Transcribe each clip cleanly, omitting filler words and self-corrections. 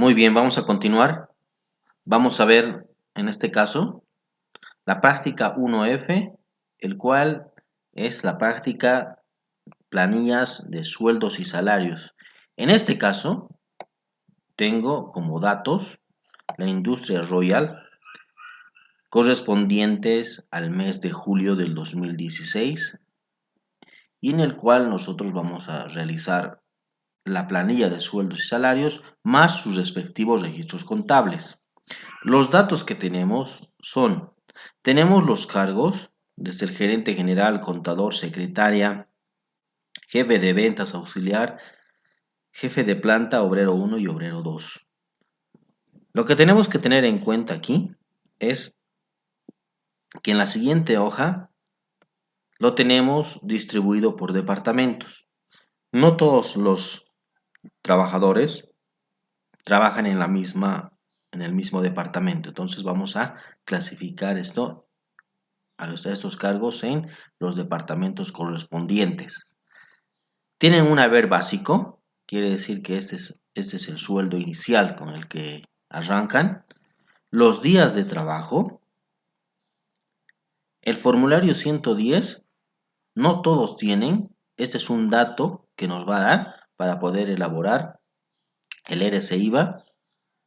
Muy bien, vamos a continuar. Vamos a ver en este caso la práctica 1F, el cual es la práctica planillas de sueldos y salarios. En este caso tengo como datos la industria Royal correspondientes al mes de julio del 2016 y en el cual nosotros vamos a realizar la planilla de sueldos y salarios más sus respectivos registros contables. Los datos que tenemos los cargos, desde el gerente general, contador, secretaria, jefe de ventas auxiliar, jefe de planta, obrero 1 y obrero 2. Lo que tenemos que tener en cuenta aquí es que en la siguiente hoja lo tenemos distribuido por departamentos. No todos los trabajadores trabajan en el mismo departamento. Entonces vamos a clasificar a estos cargos en los departamentos correspondientes. Tienen un haber básico, quiere decir que este es el sueldo inicial con el que arrancan. Los días de trabajo. El formulario 110, no todos tienen. Este es un dato que nos va a dar para poder elaborar el RC-IVA.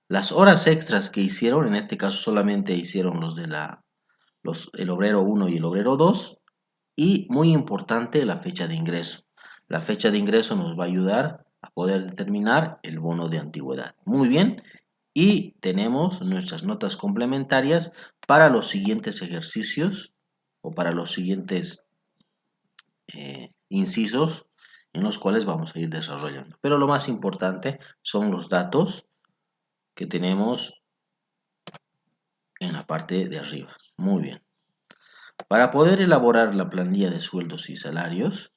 Las horas extras que hicieron, en este caso solamente hicieron el obrero 1 y el obrero 2. Y muy importante, la fecha de ingreso. La fecha de ingreso nos va a ayudar a poder determinar el bono de antigüedad. Muy bien. Y tenemos nuestras notas complementarias para los siguientes ejercicios o para los siguientes incisos en los cuales vamos a ir desarrollando. Pero lo más importante son los datos que tenemos en la parte de arriba. Muy bien. Para poder elaborar la planilla de sueldos y salarios,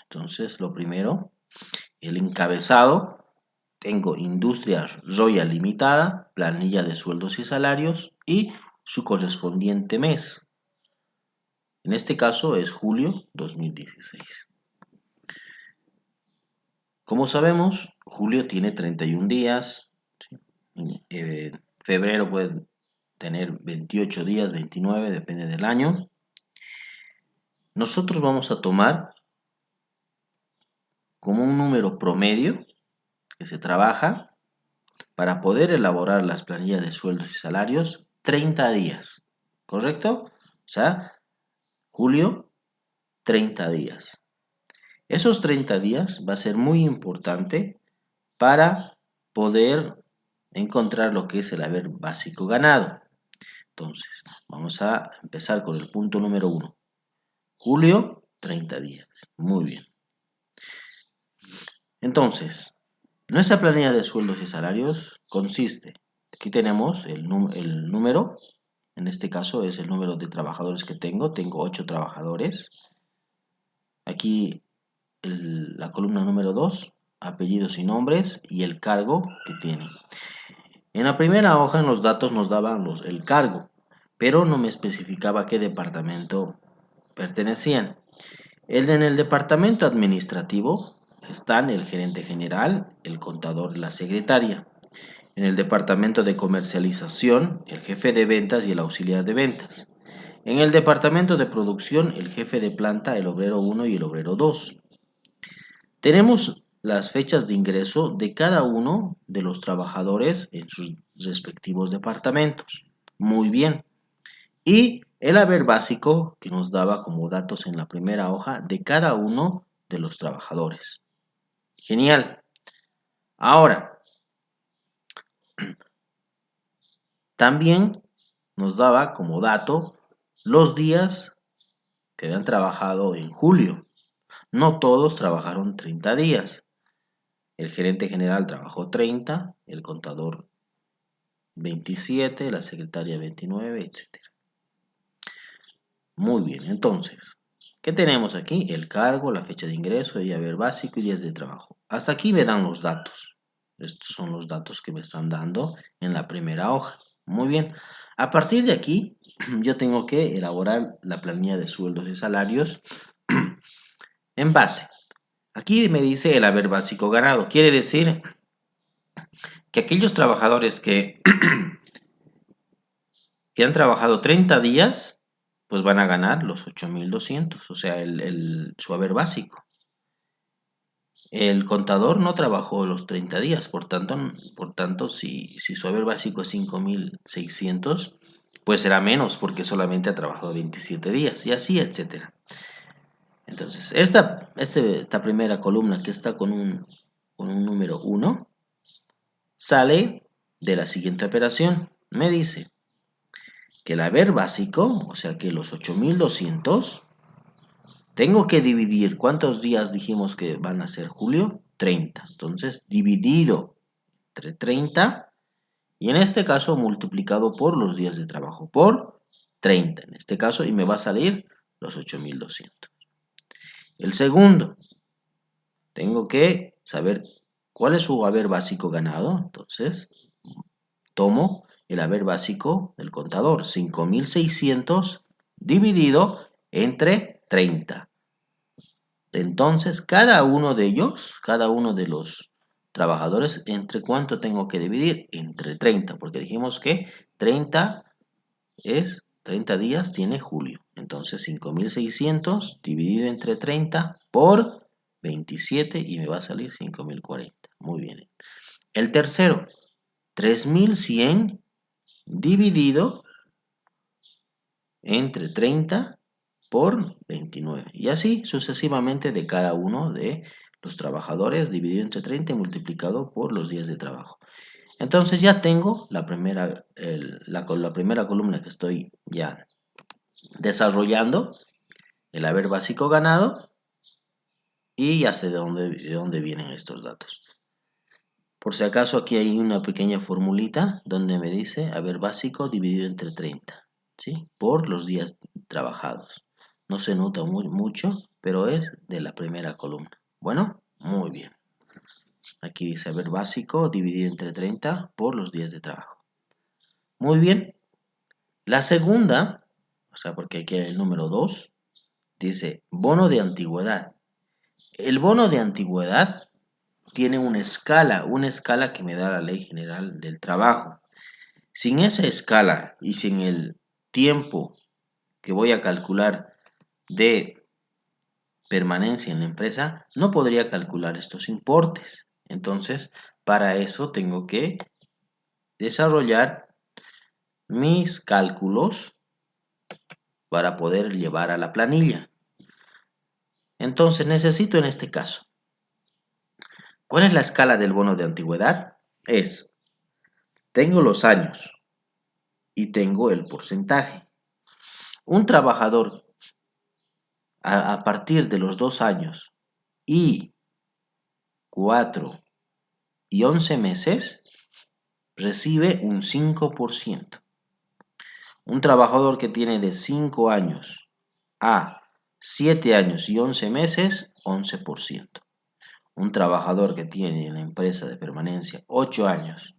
entonces lo primero, el encabezado, tengo Industria Royal Limitada, planilla de sueldos y salarios y su correspondiente mes. En este caso es julio 2016. Como sabemos, julio tiene 31 días, ¿sí? Febrero puede tener 28 días, 29, depende del año. Nosotros vamos a tomar como un número promedio que se trabaja para poder elaborar las planillas de sueldos y salarios 30 días, ¿correcto? O sea, julio, 30 días. Esos 30 días va a ser muy importante para poder encontrar lo que es el haber básico ganado. Entonces, vamos a empezar con el punto número 1. Julio, 30 días. Muy bien. Entonces, nuestra planilla de sueldos y salarios consiste, aquí tenemos el número, en este caso es el número de trabajadores que tengo 8 trabajadores. Aquí la columna número 2, apellidos y nombres y el cargo que tienen. En la primera hoja en los datos nos daban el cargo, pero no me especificaba a qué departamento pertenecían. En el departamento administrativo están el gerente general, el contador y la secretaria. En el departamento de comercialización, el jefe de ventas y el auxiliar de ventas. En el departamento de producción, el jefe de planta, el obrero 1 y el obrero 2. Tenemos las fechas de ingreso de cada uno de los trabajadores en sus respectivos departamentos. Muy bien. Y el haber básico que nos daba como datos en la primera hoja de cada uno de los trabajadores. Genial. Ahora, también nos daba como dato los días que habían trabajado en julio. No todos trabajaron 30 días. El gerente general trabajó 30, el contador 27, la secretaria 29, etc. Muy bien, entonces, ¿qué tenemos aquí? El cargo, la fecha de ingreso, el haber básico y días de trabajo. Hasta aquí me dan los datos. Estos son los datos que me están dando en la primera hoja. Muy bien. A partir de aquí, yo tengo que elaborar la planilla de sueldos y salarios en base. Aquí me dice el haber básico ganado. Quiere decir que aquellos trabajadores que, que han trabajado 30 días, pues van a ganar los 8.200, o sea, su haber básico. El contador no trabajó los 30 días, por tanto si su haber básico es 5.600, pues será menos porque solamente ha trabajado 27 días y así, etcétera. Entonces, esta primera columna que está con un número 1 sale de la siguiente operación. Me dice que el haber básico, o sea que los 8.200, tengo que dividir. ¿Cuántos días dijimos que van a ser, Julio? 30. Entonces, dividido entre 30 y en este caso multiplicado por los días de trabajo, por 30 en este caso, y me va a salir los 8.200. El segundo, tengo que saber cuál es su haber básico ganado. Entonces, tomo el haber básico del contador, 5.600 dividido entre 30. Entonces, cada uno de ellos, cada uno de los trabajadores, ¿entre cuánto tengo que dividir? Entre 30, porque dijimos que 30 días tiene julio. Entonces, 5.600 dividido entre 30 por 27 y me va a salir 5.040. Muy bien. El tercero, 3.100 dividido entre 30 por 29. Y así sucesivamente de cada uno de los trabajadores dividido entre 30 y multiplicado por los días de trabajo. Entonces ya tengo la primera columna que estoy ya desarrollando, el haber básico ganado, y ya sé de dónde vienen estos datos. Por si acaso aquí hay una pequeña formulita donde me dice haber básico dividido entre 30, ¿sí? Por los días trabajados. No se nota mucho, pero es de la primera columna. Bueno, muy bien. Aquí dice haber básico dividido entre 30 por los días de trabajo. Muy bien. La segunda, o sea, porque aquí hay el número 2, dice bono de antigüedad. El bono de antigüedad tiene una escala que me da la Ley General del Trabajo. Sin esa escala y sin el tiempo que voy a calcular de permanencia en la empresa, no podría calcular estos importes. Entonces, para eso tengo que desarrollar mis cálculos para poder llevar a la planilla. Entonces, necesito en este caso, ¿cuál es la escala del bono de antigüedad? Tengo los años y tengo el porcentaje. Un trabajador a partir de los 2 años y 4 y 11 meses recibe un 5%. Un trabajador que tiene de 5 años a 7 años y 11 meses, 11%. Un trabajador que tiene en la empresa de permanencia 8 años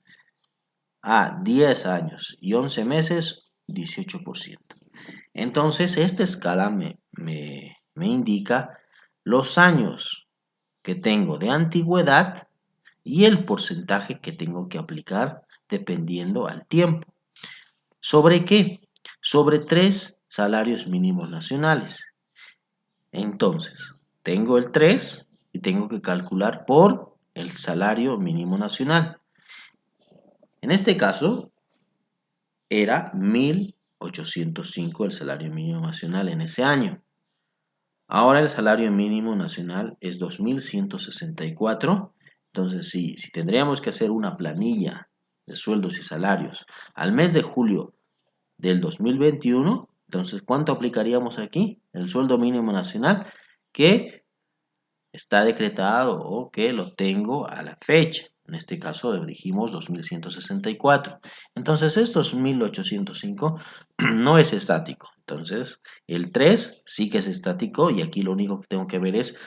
a 10 años y 11 meses, 18%. Entonces, esta escala me indica los años que tengo de antigüedad y el porcentaje que tengo que aplicar dependiendo al tiempo. ¿Sobre qué? Sobre 3 salarios mínimos nacionales. Entonces, tengo el 3 y tengo que calcular por el salario mínimo nacional. En este caso, era 1.805 el salario mínimo nacional en ese año. Ahora el salario mínimo nacional es 2.164. Entonces, si tendríamos que hacer una planilla de sueldos y salarios al mes de julio del 2021, entonces, ¿cuánto aplicaríamos aquí? El sueldo mínimo nacional que está decretado o que lo tengo a la fecha. En este caso dijimos 2.164. Entonces, estos 1.805 no es estático. Entonces, el 3 sí que es estático y aquí lo único que tengo que ver es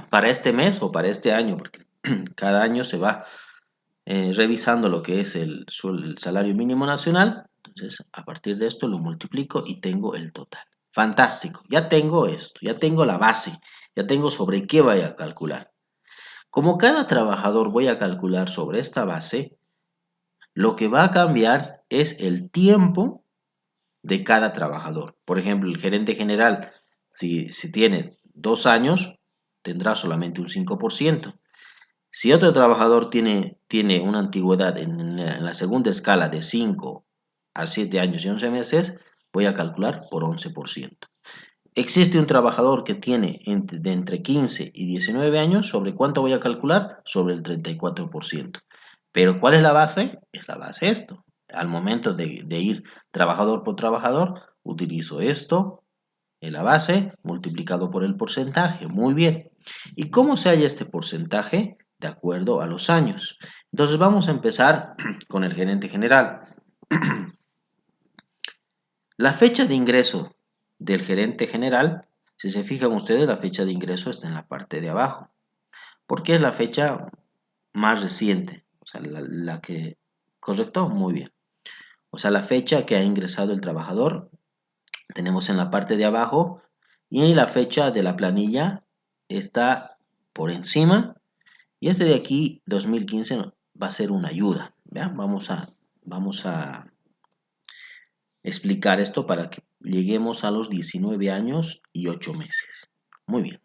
para este mes o para este año, porque cada año se va revisando lo que es el salario mínimo nacional. Entonces, a partir de esto lo multiplico y tengo el total. Fantástico, ya tengo esto, ya tengo la base, ya tengo sobre qué voy a calcular. Como cada trabajador voy a calcular sobre esta base, lo que va a cambiar es el tiempo de cada trabajador. Por ejemplo, el gerente general, si tiene 2 años, tendrá solamente un 5%. Si otro trabajador tiene una antigüedad en la segunda escala de 5 a 7 años y 11 meses, voy a calcular por 11%. Existe un trabajador que tiene de entre 15 y 19 años, ¿sobre cuánto voy a calcular? Sobre el 34%. Pero ¿cuál es la base? Es la base esto. Al momento de ir trabajador por trabajador, utilizo esto en la base multiplicado por el porcentaje. Muy bien. ¿Y cómo se halla este porcentaje? De acuerdo a los años. Entonces vamos a empezar con el gerente general. La fecha de ingreso del gerente general, si se fijan ustedes, la fecha de ingreso está en la parte de abajo, porque es la fecha más reciente, o sea, la que... ¿Correcto? Muy bien. O sea, la fecha que ha ingresado el trabajador, tenemos en la parte de abajo, y la fecha de la planilla está por encima, y este de aquí, 2015, va a ser una ayuda. ¿Vean? Vamos a explicar esto para que lleguemos a los 19 años y 8 meses. Muy bien.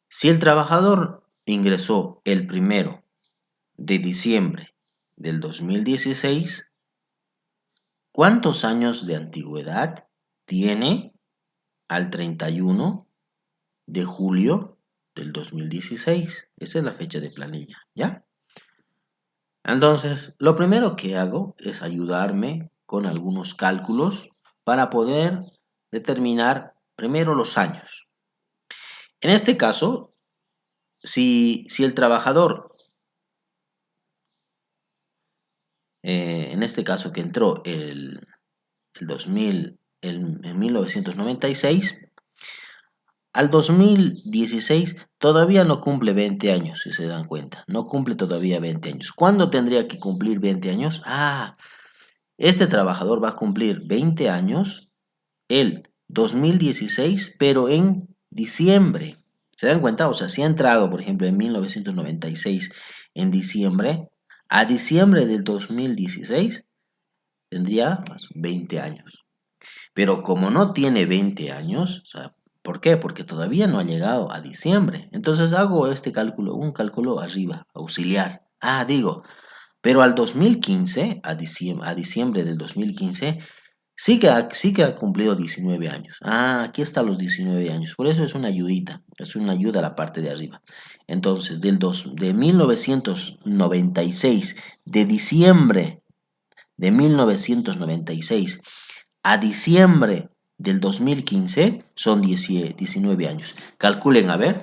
Si el trabajador ingresó el 1 de diciembre del 2016, ¿cuántos años de antigüedad tiene al 31 de julio del 2016? Esa es la fecha de planilla, ¿ya? Entonces, lo primero que hago es ayudarme con algunos cálculos para poder determinar primero los años. En este caso, si el trabajador, en este caso que entró el 2000, en 1996, al 2016 todavía no cumple 20 años, si se dan cuenta. No cumple todavía 20 años. ¿Cuándo tendría que cumplir 20 años? Este trabajador va a cumplir 20 años el 2016, pero en diciembre. ¿Se dan cuenta? O sea, si ha entrado, por ejemplo, en 1996 en diciembre, a diciembre del 2016 tendría 20 años. Pero como no tiene 20 años, o sea, ¿por qué? Porque todavía no ha llegado a diciembre. Entonces hago este cálculo, un cálculo arriba, auxiliar. Pero al 2015, a diciembre del 2015, sí que ha cumplido 19 años. Aquí están los 19 años. Por eso es una ayudita. Es una ayuda a la parte de arriba. Entonces, de 1996, de diciembre de 1996 a diciembre del 2015, son 19 años. Calculen, a ver,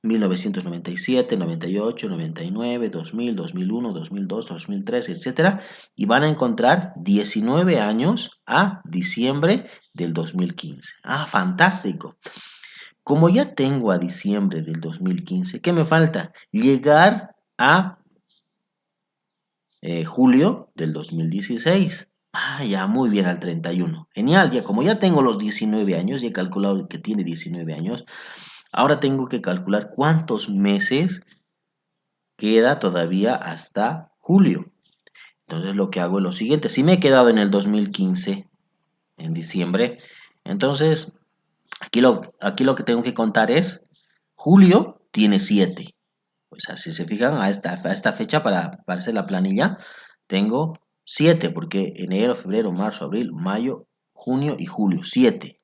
1997, 98, 99, 2000, 2001, 2002, 2003, etcétera, y van a encontrar 19 años a diciembre del 2015. Fantástico. Como ya tengo a diciembre del 2015, ¿qué me falta? Llegar a julio del 2016. Ya, muy bien, al 31. Genial, ya como ya tengo los 19 años, ya he calculado que tiene 19 años, ahora tengo que calcular cuántos meses queda todavía hasta julio. Entonces lo que hago es lo siguiente. Si me he quedado en el 2015, en diciembre, entonces aquí lo que tengo que contar es, julio tiene 7. O sea, si se fijan a esta fecha para hacer la planilla, tengo 7, porque enero, febrero, marzo, abril, mayo, junio y julio, 7.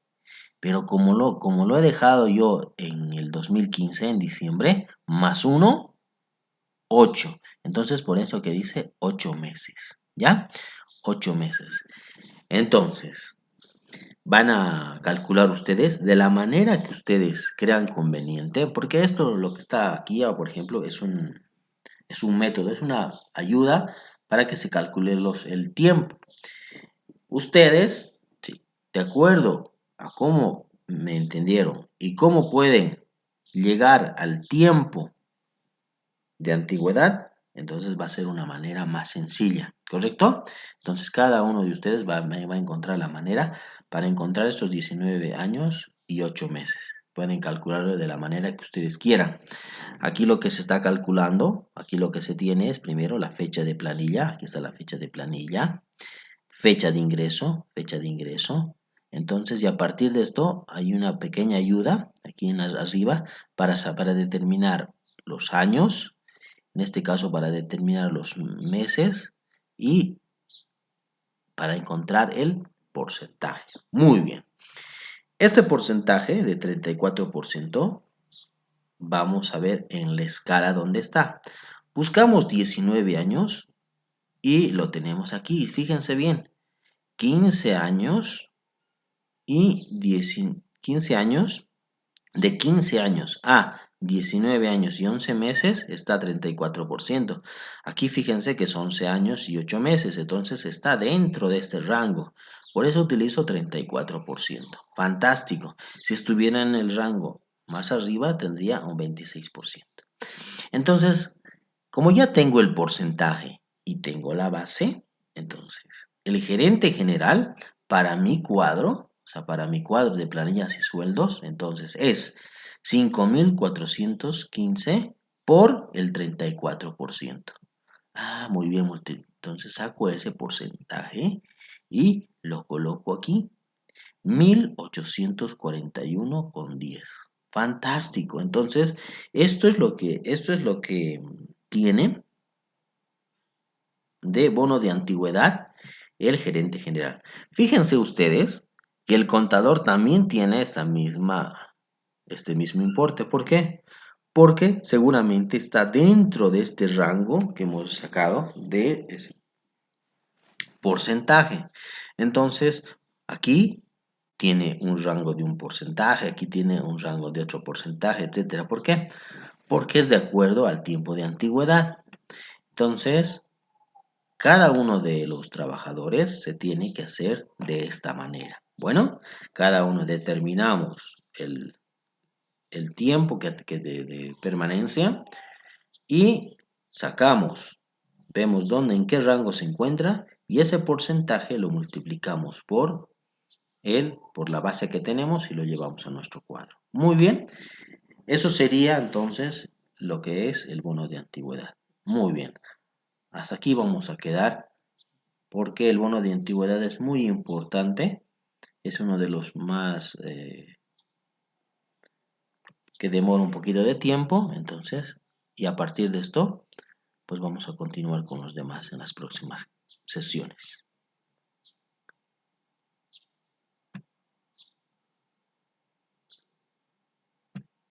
Pero como lo he dejado yo en el 2015, en diciembre, más 1, 8. Entonces, por eso que dice 8 meses, ¿ya? 8 meses. Entonces, van a calcular ustedes de la manera que ustedes crean conveniente, porque esto, lo que está aquí, por ejemplo, es un método, es una ayuda para que se calcule el tiempo. Ustedes, sí, de acuerdo a cómo me entendieron y cómo pueden llegar al tiempo de antigüedad, entonces va a ser una manera más sencilla, ¿correcto? Entonces cada uno de ustedes va a encontrar la manera para encontrar estos 19 años y 8 meses. Pueden calcularlo de la manera que ustedes quieran. Aquí lo que se está calculando, aquí lo que se tiene es primero la fecha de planilla. Aquí está la fecha de planilla. Fecha de ingreso, fecha de ingreso. Entonces, y a partir de esto hay una pequeña ayuda aquí arriba para determinar los años, en este caso para determinar los meses y para encontrar el porcentaje. Muy bien. Este porcentaje de 34% vamos a ver en la escala dónde está. Buscamos 19 años y lo tenemos aquí. Fíjense bien, 15 años y 15 años, de 15 años a 19 años y 11 meses está 34%. Aquí fíjense que son 11 años y 8 meses, entonces está dentro de este rango. Por eso utilizo 34%. Fantástico. Si estuviera en el rango más arriba, tendría un 26%. Entonces, como ya tengo el porcentaje y tengo la base, entonces el gerente general para mi cuadro, o sea, para mi cuadro de planillas y sueldos, entonces es 5.415 por el 34%. Ah, muy bien, entonces saco ese porcentaje y lo coloco aquí, 1841,10. Fantástico. Entonces, esto es lo que tiene de bono de antigüedad el gerente general. Fíjense ustedes que el contador también tiene este mismo importe. ¿Por qué? Porque seguramente está dentro de este rango que hemos sacado de ese porcentaje. Entonces, aquí tiene un rango de un porcentaje, aquí tiene un rango de otro porcentaje, etcétera. ¿Por qué? Porque es de acuerdo al tiempo de antigüedad. Entonces, cada uno de los trabajadores se tiene que hacer de esta manera. Bueno, cada uno determinamos el tiempo de permanencia y sacamos, vemos dónde, en qué rango se encuentra y ese porcentaje lo multiplicamos por la base que tenemos y lo llevamos a nuestro cuadro. Muy bien, eso sería entonces lo que es el bono de antigüedad. Muy bien, hasta aquí vamos a quedar porque el bono de antigüedad es muy importante, es uno de los más que demora un poquito de tiempo, entonces, y a partir de esto, pues vamos a continuar con los demás en las próximas sesiones.